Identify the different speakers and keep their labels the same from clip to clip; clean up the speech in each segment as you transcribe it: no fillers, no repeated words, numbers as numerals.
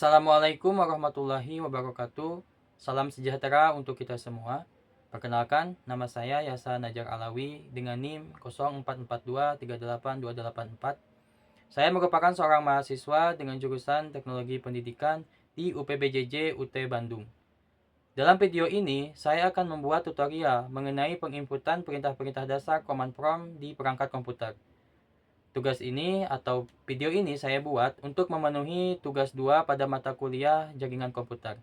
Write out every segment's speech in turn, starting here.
Speaker 1: Assalamualaikum warahmatullahi wabarakatuh. Salam sejahtera untuk kita semua. Perkenalkan, nama saya Yasa Najar Alawi dengan NIM 0442382284. Saya merupakan seorang mahasiswa dengan jurusan Teknologi Pendidikan di UPBJJ UT Bandung. Dalam video ini, saya akan membuat tutorial mengenai penginputan perintah-perintah dasar command prompt di perangkat komputer. Tugas ini atau video ini saya buat untuk memenuhi tugas 2 pada mata kuliah jaringan komputer.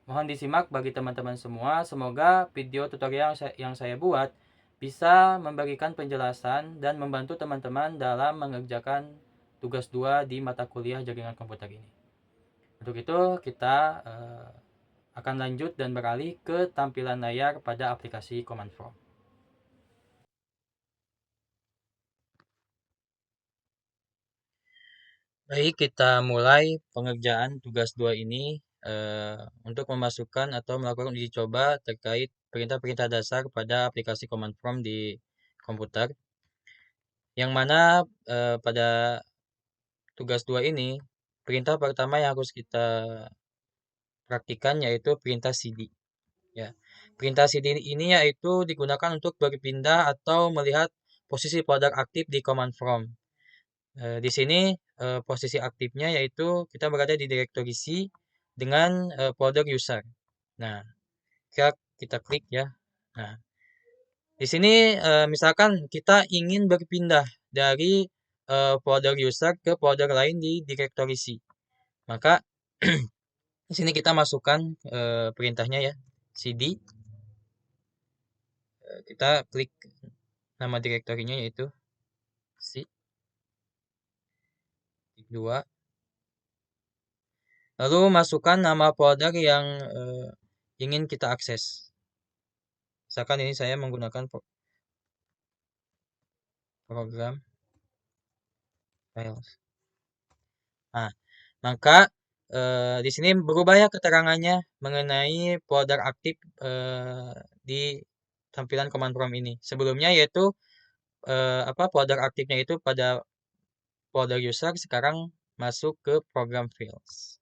Speaker 1: Mohon disimak bagi teman-teman semua. Semoga video tutorial yang saya buat bisa memberikan penjelasan dan membantu teman-teman dalam mengerjakan tugas 2 di mata kuliah jaringan komputer ini. Untuk itu kita akan lanjut dan beralih ke tampilan layar pada aplikasi command prompt. Baik, kita mulai pengerjaan tugas 2 ini untuk memasukkan atau melakukan uji coba terkait perintah-perintah dasar pada aplikasi command prompt di komputer. Yang mana pada tugas 2 ini, perintah pertama yang harus kita praktikan yaitu perintah cd. Ya. Perintah cd ini yaitu digunakan untuk berpindah atau melihat posisi folder aktif di command prompt. Di sini posisi aktifnya yaitu kita berada di direktori C dengan folder user. Nah, kita klik ya. Nah, di sini misalkan kita ingin berpindah dari folder user ke folder lain di direktori C. Maka di sini kita masukkan perintahnya ya, cd. Kita klik nama direktorinya yaitu C. 2. Lalu masukkan nama folder yang ingin kita akses. Misalkan ini saya menggunakan program files. Nah, maka di sini berubah ya keterangannya mengenai folder aktif di tampilan command prompt ini. Sebelumnya yaitu folder aktifnya itu pada folder user, sekarang masuk ke program files.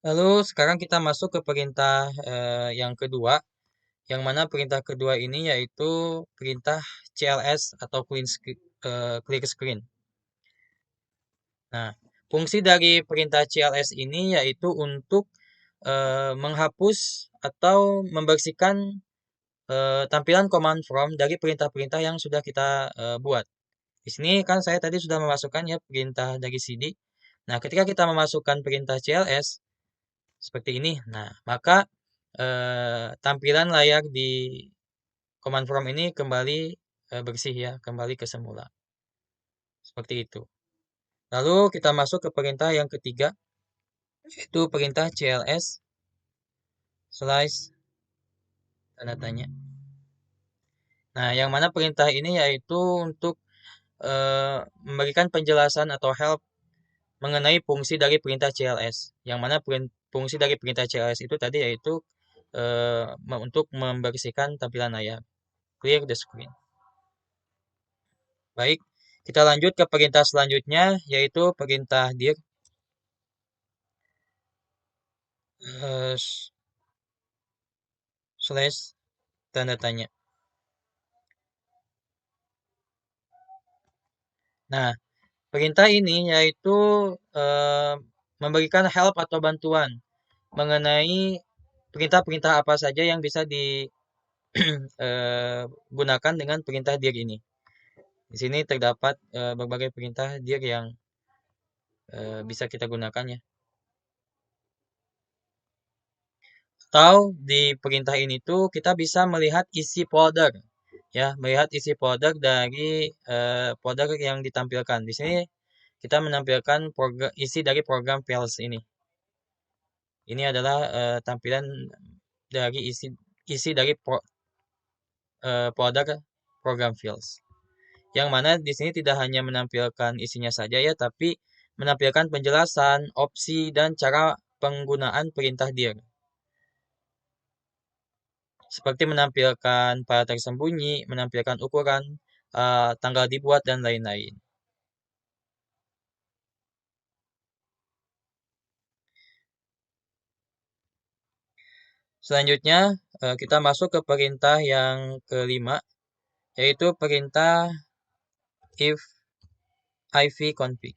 Speaker 1: Lalu sekarang kita masuk ke perintah yang kedua, yang mana perintah kedua ini yaitu perintah CLS atau clear screen. Nah, fungsi dari perintah CLS ini yaitu untuk menghapus atau membersihkan tampilan command prompt dari perintah-perintah yang sudah kita buat. Di sini kan saya tadi sudah memasukkan ya perintah dari cd. Nah, ketika kita memasukkan perintah CLS seperti ini, nah maka tampilan layar di command prompt ini kembali bersih ya, kembali ke semula. Seperti itu. Lalu kita masuk ke perintah yang ketiga, yaitu perintah CLS slice tanda tanya. Nah, yang mana perintah ini yaitu untuk memberikan penjelasan atau help mengenai fungsi dari perintah CLS. Yang mana fungsi dari perintah CLS itu tadi yaitu untuk membersihkan tampilan layar. Clear the screen. Baik, kita lanjut ke perintah selanjutnya yaitu perintah dir slash tanda tanya. Nah, perintah ini yaitu memberikan help atau bantuan mengenai perintah-perintah apa saja yang bisa digunakan dengan perintah dir ini. Di sini terdapat berbagai perintah dir yang bisa kita gunakan ya. Atau di perintah ini tuh kita bisa melihat isi folder ya, melihat isi folder dari folder yang ditampilkan. Di sini kita menampilkan isi dari program files ini. Ini adalah tampilan dari isi dari folder program files. Yang mana di sini tidak hanya menampilkan isinya saja ya, tapi menampilkan penjelasan, opsi, dan cara penggunaan perintah dir. Seperti menampilkan file tersembunyi, menampilkan ukuran, tanggal dibuat, dan lain-lain. Selanjutnya kita masuk ke perintah yang kelima, yaitu perintah if ivconfig.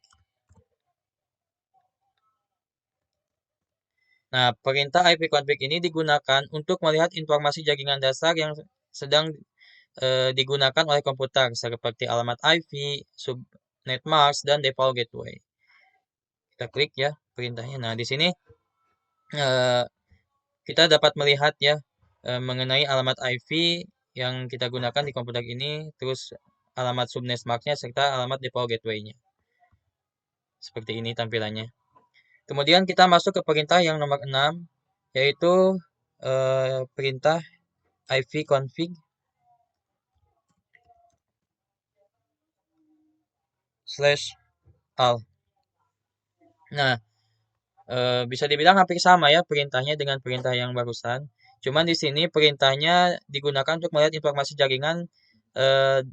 Speaker 1: Nah, perintah ivconfig ini digunakan untuk melihat informasi jaringan dasar yang sedang digunakan oleh komputer seperti alamat IP, subnet mask, dan default gateway. Kita klik ya perintahnya. Nah, di sini eh, kita dapat melihat ya mengenai alamat IP yang kita gunakan di komputer ini, terus alamat subnet mask-nya serta alamat default gateway-nya. Seperti ini tampilannya. Kemudian kita masuk ke perintah yang nomor 6, yaitu perintah ivconfig /all. Nah, bisa dibilang hampir sama ya perintahnya dengan perintah yang barusan. Cuman di sini perintahnya digunakan untuk melihat informasi jaringan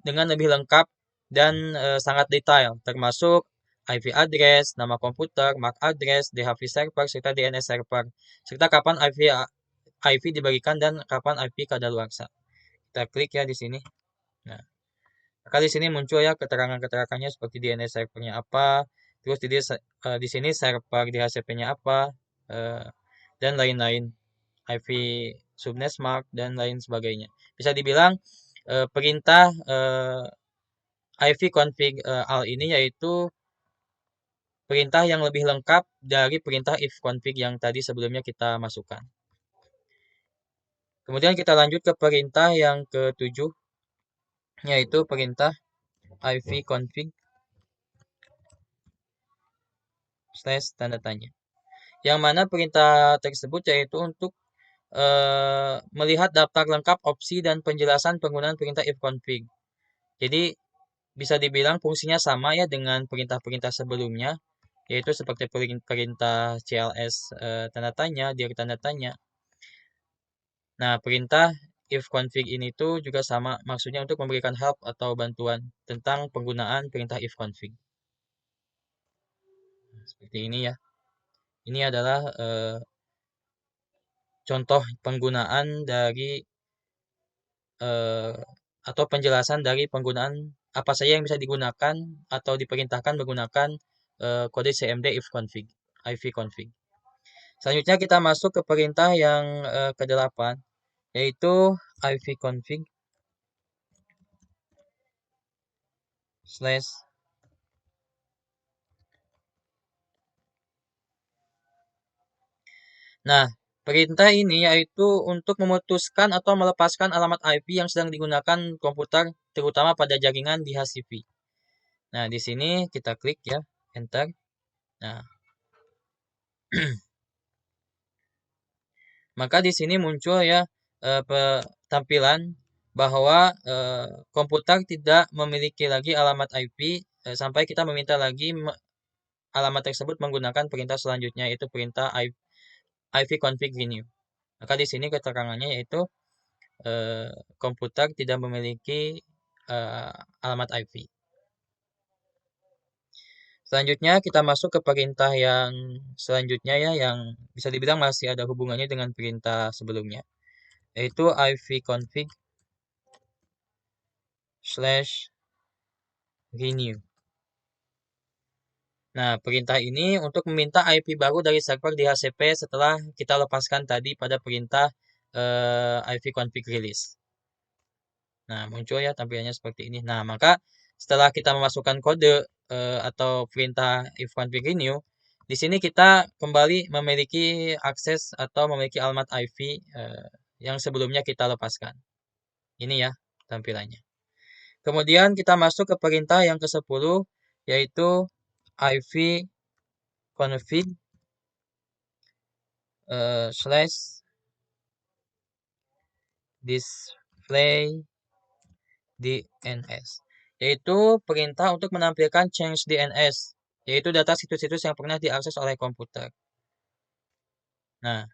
Speaker 1: dengan lebih lengkap dan sangat detail, termasuk IP address, nama komputer, MAC address, DHV server, serta DNS server, serta kapan IP dibagikan dan kapan IP kadaluarsa. Kita klik ya di sini. Nah, maka di sini muncul ya keterangan-keterangannya seperti DNS servernya apa, terus di sini server DHCP-nya apa, eh, dan lain-lain, IP subnet mark dan lain sebagainya. Bisa dibilang perintah ivconfig all ini yaitu perintah yang lebih lengkap dari perintah ifconfig yang tadi sebelumnya kita masukkan. Kemudian kita lanjut ke perintah yang ketujuh, yaitu perintah ivconfig / tanda tanya. Yang mana perintah tersebut yaitu untuk melihat daftar lengkap opsi dan penjelasan penggunaan perintah ifconfig. Jadi bisa dibilang fungsinya sama ya dengan perintah-perintah sebelumnya, yaitu seperti perintah CLS tanda tanya, dir tanda tanya. Nah, perintah ifconfig ini tuh juga sama, maksudnya untuk memberikan help atau bantuan tentang penggunaan perintah ifconfig. Seperti ini ya. Ini adalah contoh penggunaan dari atau penjelasan dari penggunaan apa saja yang bisa digunakan atau diperintahkan menggunakan kode CMD ivconfig. Selanjutnya kita masuk ke perintah yang ke-8, yaitu ivconfig /. Nah, perintah ini yaitu untuk memutuskan atau melepaskan alamat IP yang sedang digunakan komputer, terutama pada jaringan di HCP. Nah, di sini kita klik ya, enter. Nah, maka di sini muncul ya tampilan bahwa komputer tidak memiliki lagi alamat IP sampai kita meminta lagi alamat tersebut menggunakan perintah selanjutnya, yaitu perintah ivconfig renew. Maka di sini keterangannya yaitu komputer tidak memiliki alamat IP. Selanjutnya kita masuk ke perintah yang selanjutnya ya, yang bisa dibilang masih ada hubungannya dengan perintah sebelumnya, yaitu ivconfig / renew. Nah, perintah ini untuk meminta IP baru dari server DHCP setelah kita lepaskan tadi pada perintah ivconfig release. Nah, muncul ya tampilannya seperti ini. Nah, maka setelah kita memasukkan kode atau perintah ifconfig renew, di sini kita kembali memiliki akses atau memiliki alamat IP yang sebelumnya kita lepaskan. Ini ya tampilannya. Kemudian kita masuk ke perintah yang ke-10, yaitu ivconfig / display DNS, yaitu perintah untuk menampilkan change DNS, yaitu data situs-situs yang pernah diakses oleh komputer. Nah,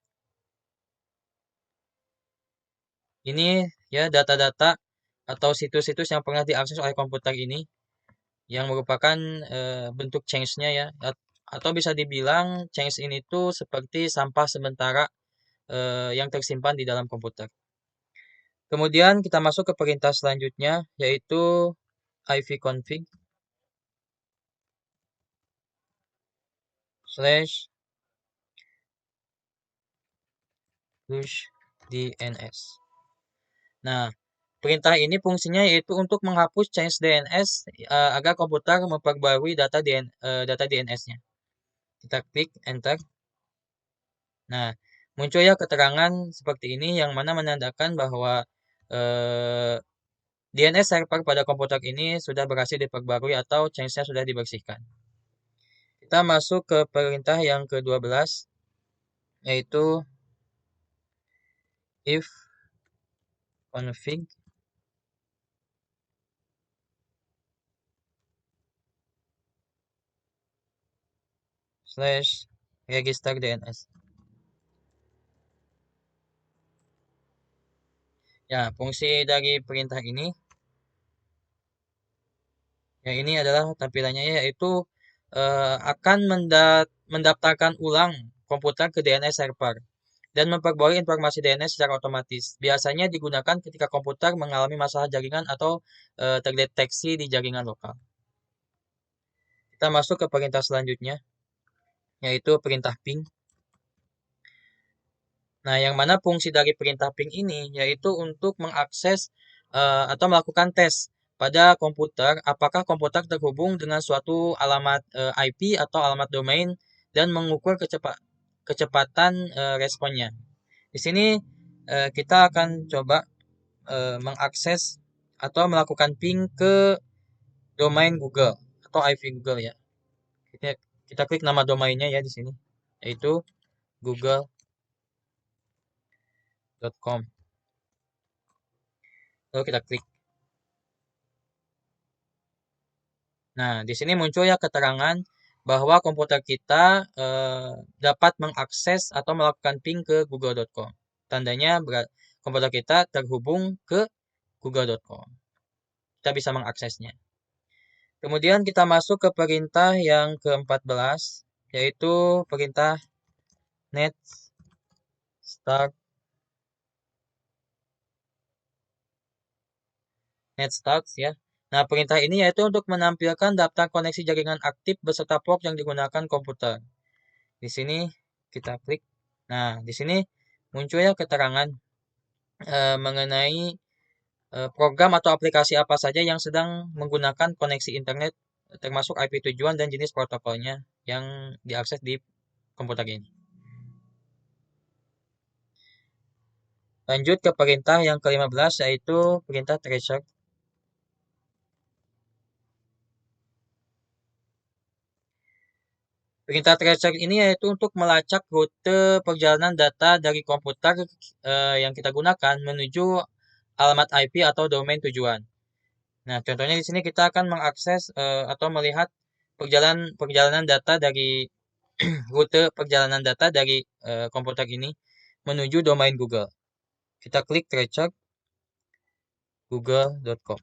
Speaker 1: ini ya data-data atau situs-situs yang pernah diakses oleh komputer ini yang merupakan bentuk change-nya ya, atau bisa dibilang change ini tuh seperti sampah sementara yang tersimpan di dalam komputer. Kemudian kita masuk ke perintah selanjutnya, yaitu ipconfig slash push DNS. Nah, perintah ini fungsinya yaitu untuk menghapus change DNS agar komputer memperbarui data DNS-nya. Kita klik enter. Nah, muncul ya keterangan seperti ini yang mana menandakan bahwa DNS server pada komputer ini sudah berhasil diperbarui atau change-nya sudah dibersihkan. Kita masuk ke perintah yang ke-12, yaitu if config slash register DNS. Ya, fungsi dari perintah ini, ya ini adalah tampilannya yaitu akan mendaftarkan ulang komputer ke DNS server dan memperbarui informasi DNS secara otomatis. Biasanya digunakan ketika komputer mengalami masalah jaringan atau terdeteksi di jaringan lokal. Kita masuk ke perintah selanjutnya, yaitu perintah ping. Nah, yang mana fungsi dari perintah ping ini yaitu untuk mengakses atau melakukan tes pada komputer apakah komputer terhubung dengan suatu alamat IP atau alamat domain dan mengukur kecepatan responnya. Di sini kita akan coba mengakses atau melakukan ping ke domain Google atau IP Google ya. Kita, kita klik nama domainnya ya di sini, yaitu google.com. Lalu kita klik. Nah, di sini muncul ya keterangan bahwa komputer kita dapat mengakses atau melakukan ping ke google.com. Tandanya komputer kita terhubung ke google.com. Kita bisa mengaksesnya. Kemudian kita masuk ke perintah yang ke-14, yaitu perintah net start ya. Nah, perintah ini yaitu untuk menampilkan daftar koneksi jaringan aktif beserta port yang digunakan komputer. Di sini kita klik. Nah, di sini muncul ya keterangan mengenai program atau aplikasi apa saja yang sedang menggunakan koneksi internet termasuk IP tujuan dan jenis protokolnya yang diakses di komputer ini. Lanjut ke perintah yang ke-15 yaitu perintah tracer. Perintah tracer ini yaitu untuk melacak rute perjalanan data dari komputer yang kita gunakan menuju alamat IP atau domain tujuan. Nah, contohnya di sini kita akan mengakses atau melihat perjalanan data dari rute perjalanan data dari komputer ini menuju domain Google. Kita klik tracer google.com.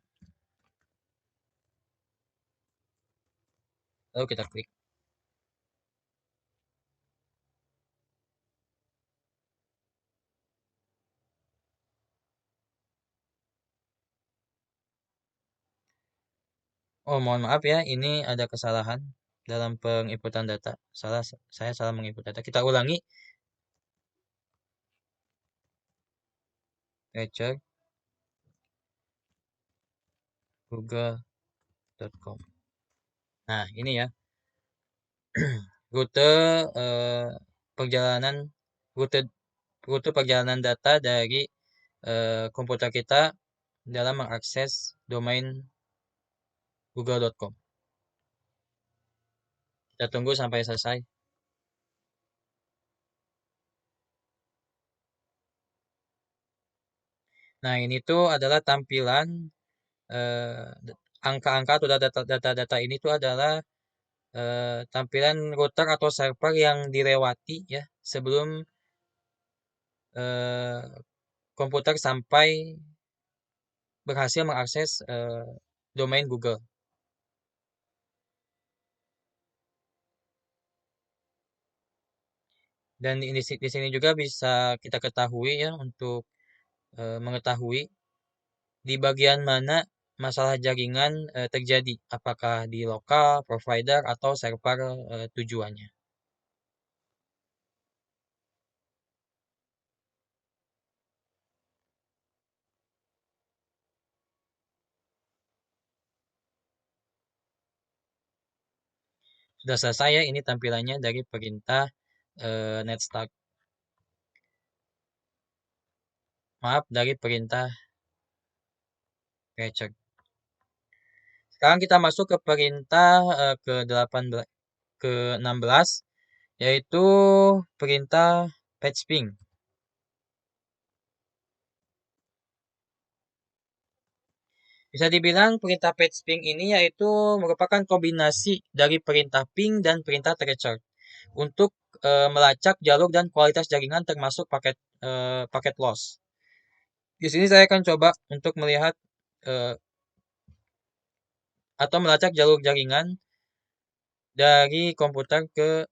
Speaker 1: Lalu kita klik. Oh, mohon maaf ya, ini ada kesalahan dalam penginputan data. Saya salah menginput data. Kita ulangi. Tracer google.com. Nah, ini ya rute perjalanan rute rute perjalanan data dari komputer kita dalam mengakses domain google.com. Kita tunggu sampai selesai. Nah, ini tuh adalah tampilan angka-angka atau data-data ini tuh adalah tampilan router atau server yang dilewati ya sebelum eh, komputer sampai berhasil mengakses domain Google. Dan di sini juga bisa kita ketahui ya untuk mengetahui di bagian mana masalah jaringan terjadi, apakah di lokal, provider, atau server tujuannya. Sudah selesai ya, ini tampilannya dari perintah netstack. Maaf, dari perintah recheck. Sekarang kita masuk ke perintah ke-16, yaitu perintah patch ping. Bisa dibilang perintah patch ping ini yaitu merupakan kombinasi dari perintah ping dan perintah tracer untuk melacak jalur dan kualitas jaringan termasuk paket loss. Di sini saya akan coba untuk melihat eh, atau melacak jalur jaringan dari komputer ke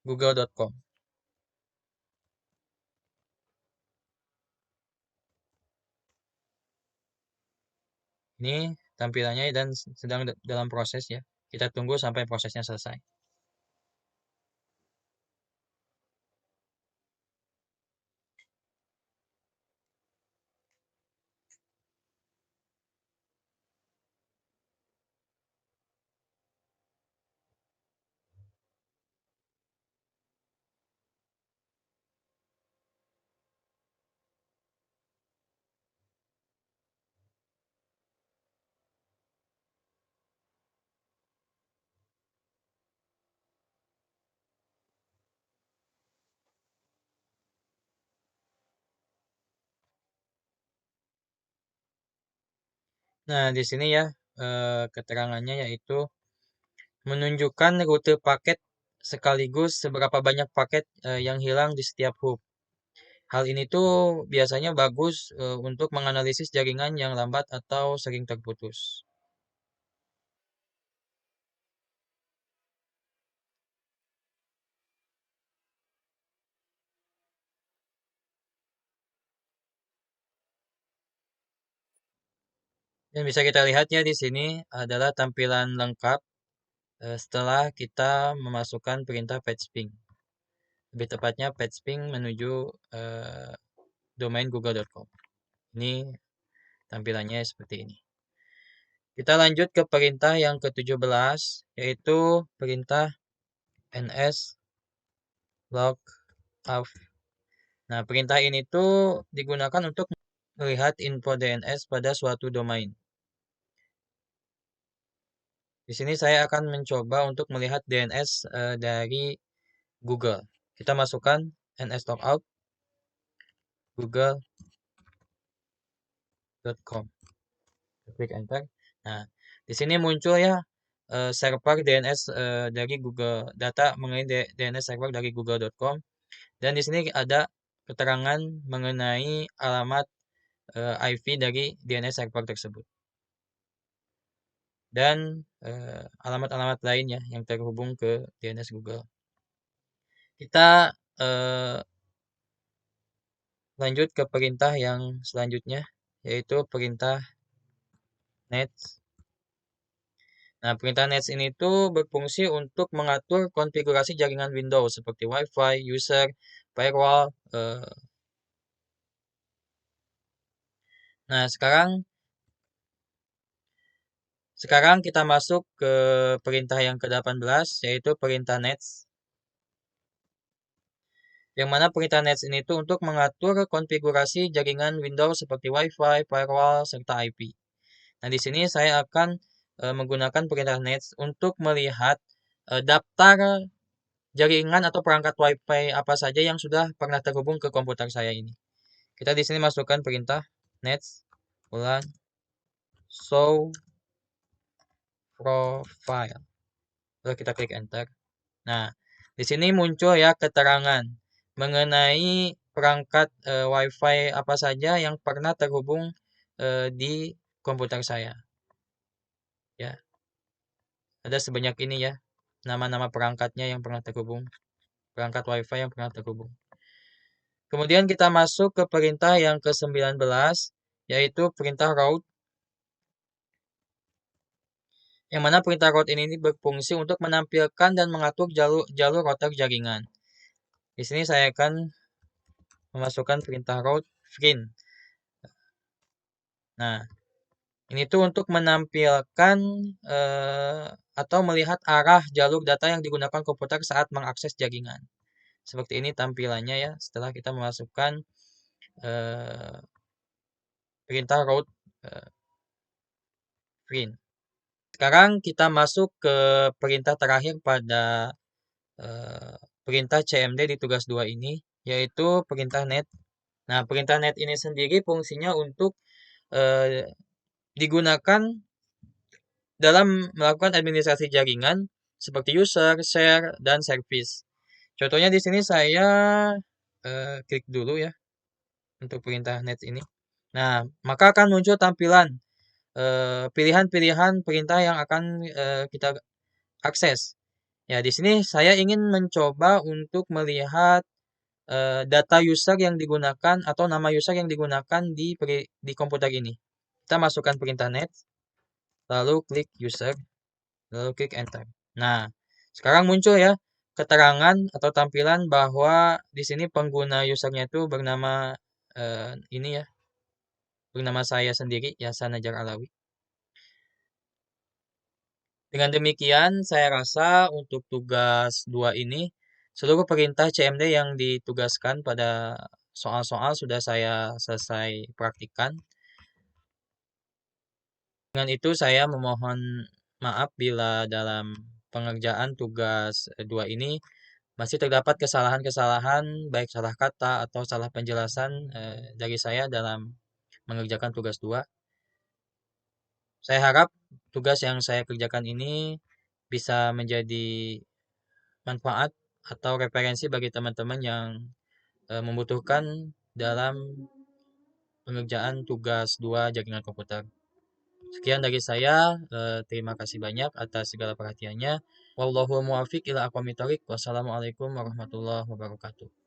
Speaker 1: google.com. Ini tampilannya dan sedang dalam proses ya. Kita tunggu sampai prosesnya selesai. Nah, di sini ya keterangannya yaitu menunjukkan rute paket sekaligus seberapa banyak paket yang hilang di setiap hub. Hal ini tuh biasanya bagus untuk menganalisis jaringan yang lambat atau sering terputus. Dan bisa kita lihat ya di sini adalah tampilan lengkap setelah kita memasukkan perintah patch ping. Lebih tepatnya patch ping menuju domain google.com. Ini tampilannya seperti ini. Kita lanjut ke perintah yang ke-17, yaitu perintah ns log off. Nah, perintah ini tuh digunakan untuk melihat info DNS pada suatu domain. Di sini saya akan mencoba untuk melihat DNS dari Google. Kita masukkan ns-logout google.com. Klik enter. Nah, di sini muncul ya server DNS dari Google, data mengenai DNS server dari google.com, dan di sini ada keterangan mengenai alamat IP dari DNS server tersebut dan alamat-alamat lainnya yang terhubung ke DNS Google. Kita lanjut ke perintah yang selanjutnya, yaitu perintah nets. Nah, perintah nets ini tuh berfungsi untuk mengatur konfigurasi jaringan Windows seperti WiFi, user, firewall. Nah, sekarang kita masuk ke perintah yang ke-18, yaitu perintah nets. Yang mana perintah nets ini tuh untuk mengatur konfigurasi jaringan Windows seperti WiFi, firewall, serta IP. Nah, di sini saya akan menggunakan perintah nets untuk melihat daftar jaringan atau perangkat WiFi apa saja yang sudah pernah terhubung ke komputer saya ini. Kita di sini masukkan perintah nets ulang show profile. Lalu kita klik enter. Nah, di sini muncul ya keterangan mengenai perangkat WiFi apa saja yang pernah terhubung di komputer saya. Ya, ada sebanyak ini ya nama-nama perangkatnya yang pernah terhubung. perangkat WiFi yang pernah terhubung. Kemudian kita masuk ke perintah yang ke-19, yaitu perintah route. Yang mana perintah route ini berfungsi untuk menampilkan dan mengatur jalur router jaringan. Di sini saya akan memasukkan perintah route print. Nah, ini tuh untuk menampilkan atau melihat arah jalur data yang digunakan komputer saat mengakses jaringan. Seperti ini tampilannya ya, setelah kita memasukkan perintah route print. Sekarang kita masuk ke perintah terakhir pada perintah CMD di tugas 2 ini, yaitu perintah net. Nah, perintah net ini sendiri fungsinya untuk digunakan dalam melakukan administrasi jaringan seperti user, share, dan service. Contohnya di sini saya klik dulu ya untuk perintah net ini. Nah, maka akan muncul tampilan pilihan-pilihan perintah yang akan kita akses. Ya, di sini saya ingin mencoba untuk melihat data user yang digunakan atau nama user yang digunakan di komputer ini. Kita masukkan perintah net, lalu klik user, lalu klik enter. Nah, sekarang muncul ya keterangan atau tampilan bahwa di sini pengguna usernya itu bernama ini ya, bernama saya sendiri, Yasan Najar Alawi. Dengan demikian, saya rasa untuk tugas 2 ini, seluruh perintah CMD yang ditugaskan pada soal-soal sudah saya selesai praktikkan. Dengan itu, saya memohon maaf bila dalam pengerjaan tugas 2 ini masih terdapat kesalahan-kesalahan, baik salah kata atau salah penjelasan dari saya dalam mengerjakan tugas 2. Saya harap tugas yang saya kerjakan ini bisa menjadi manfaat atau referensi bagi teman-teman yang membutuhkan dalam pengerjaan tugas 2 jaringan komputer. Sekian dari saya, terima kasih banyak atas segala perhatiannya. Wallahu muwaffiq ila aqwamit thoriq. Wassalamualaikum warahmatullahi wabarakatuh.